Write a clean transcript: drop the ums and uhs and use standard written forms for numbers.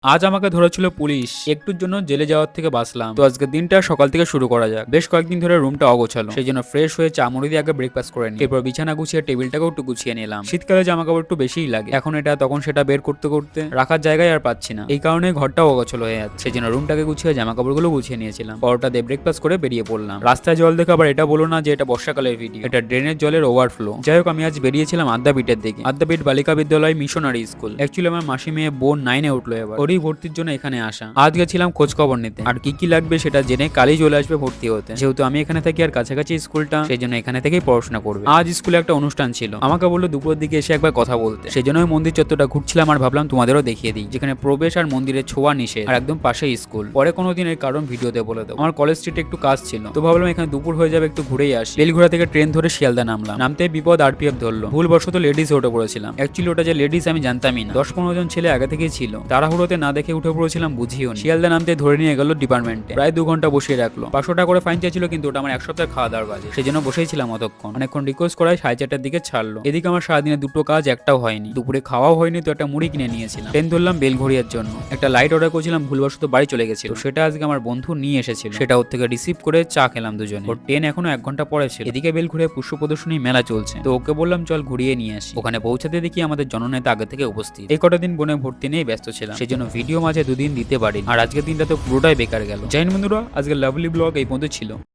আজ আমাকে ধরেছিল পুলিশ। একটুর জন্য জেলে যাওয়ার থেকে বাঁচলাম। তো আজকের দিনটা সকাল থেকে শুরু করা যাক। বেশ কয়েকদিন ধরে রুমটা অগোছালো, সেই জন্য ফ্রেশ হয়ে চা মুড়ি দিয়ে আগে ব্রেকফাস্ট করে নিই। এরপর বিছানা গুছিয়ে টেবিলটাকেও একটু গুছিয়ে নিলাম। শীতকালে জামা কাপড় একটু বেশিই লাগে, এখন এটা তখন সেটা বের করতে করতে রাখার জায়গায় আর পাচ্ছি না। এই কারণে ঘরটাও অগোছালো হয়ে যাচ্ছে, সেই জন্য রুমটাকে গুছিয়ে জামা কাপড়গুলো গুছিয়ে নিয়েছিলাম। পরোটা দিয়ে ব্রেকফাস্ট করে বেরিয়ে পড়লাম। রাস্তায় জল দেখে আবার এটা বলো না যে এটা বর্ষাকালের ভিডিও, এটা ড্রেনের জলের ওভারফ্লো। যাই হোক, আমি আজ বেরিয়েছিলাম আদ্যাপীঠের দিকে। আদ্যাপীঠ বালিকা বিদ্যালয় মিশনারি স্কুল। অ্যাকচুয়ালি আমার মাসি মেয়ে বোন 9-এ উঠলো, এবার ওরই ভর্তির জন্য এখানে আসা। আজ গেছিলাম খোঁজ খবর নিতে, আর কি কি লাগবে সেটা জেনে কালই চলে আসবে ভর্তি হতে। যেহেতু আমি এখানে থাকি আর কাছাকাছি স্কুলটা, সেই জন্য এখানে থেকেই পড়াশোনা করবে। আজ স্কুলে একটা অনুষ্ঠান ছিল, আমাকে বললো দুপুরের দিকে এসে একবার কথা বলতে। সেই জন্য মন্দির চত্বরটা ঘুরছিলাম আর ভাবলাম তোমাদেরও দেখিয়ে দিই, যেখানে প্রবেশ আর মন্দিরের ছোঁয়া নিষেধ, আর একদম পাশেই স্কুল। পরে কোনোদিন এর কারণ ভিডিওতে বলে দেবো। আমার কলেজ স্ট্রিটে একটু কাজ ছিল, তো ভাবলাম এখানে দুপুর হয়ে যাবে, একটু ঘুরেই আসি। বেলঘোড়া থেকে ট্রেন ধরে শিয়ালদা নামলাম। নামতে বিপদ, আরপিএফ ধরলো। ভুলবশত লেডিস উঠে পড়েছিলাম। অ্যাকচুয়ালি ওটা যে লেডিস আমি জানতামই না। 10-15 জন ছেলে আগে থেকেই ছিল, তাড়াহুড়োতে না দেখে উঠে পড়েছিলাম, বুঝিও নি। শিয়ালদা নামতে ধরে নিয়ে গেল ডিপার্টমেন্টে, প্রায় 2 ঘন্টা বসিয়ে রাখলো। 500 টাকা করে ফাইন চাইছিল, কিন্তু ওটা আমার 1 সপ্তাহের খাওয়া দাওয়ার বাজে, সেই জন্য বসেই ছিলাম অতক্ষণ। অনেকক্ষণ রিকোয়েস্ট করায় 4:30টার দিকে ছাড়লো। এদিকে আমার সারাদিনে দুটো কাজ, একটাও হয়নি। দুপুরে খাওয়াও হয়নি, তো একটা মুড়ি কিনে নিয়েছিলাম। ট্রেন ধরলাম বেলঘড়িয়ার জন্য। একটা লাইট অর্ডার করেছিলাম, ভুলবশত বাড়ি চলে গেছিল, সেটা আজকে আমার বন্ধু নিয়ে এসেছিল। সেটা ওর থেকে রিসিভ করে চা খেলাম দুজনে। ওর ট্রেন এখনো 1 ঘন্টা পরে ছিল। এদিকে বেলঘড়িয়া পুষ্প প্রদর্শনী মেলা চলছে, তো ওকে বললাম চল ঘুরিয়ে নিয়ে আসি। ওখানে পৌঁছাতে দেখি আমাদের জননেতা আগে থেকে উপস্থিত। এই কটা দিন বোনে ভর্তি নিয়ে ব্যস্ত ছিলাম, সেই জন্য ভিডিও মাঝে 2 দিন দিতে পারি, আর আজকের দিনটা তো পুরোটাই বেকার গেল। জয় হিন্দ বন্ধুরা, আজকের লাভলি ব্লগ এই পর্যন্ত ছিল।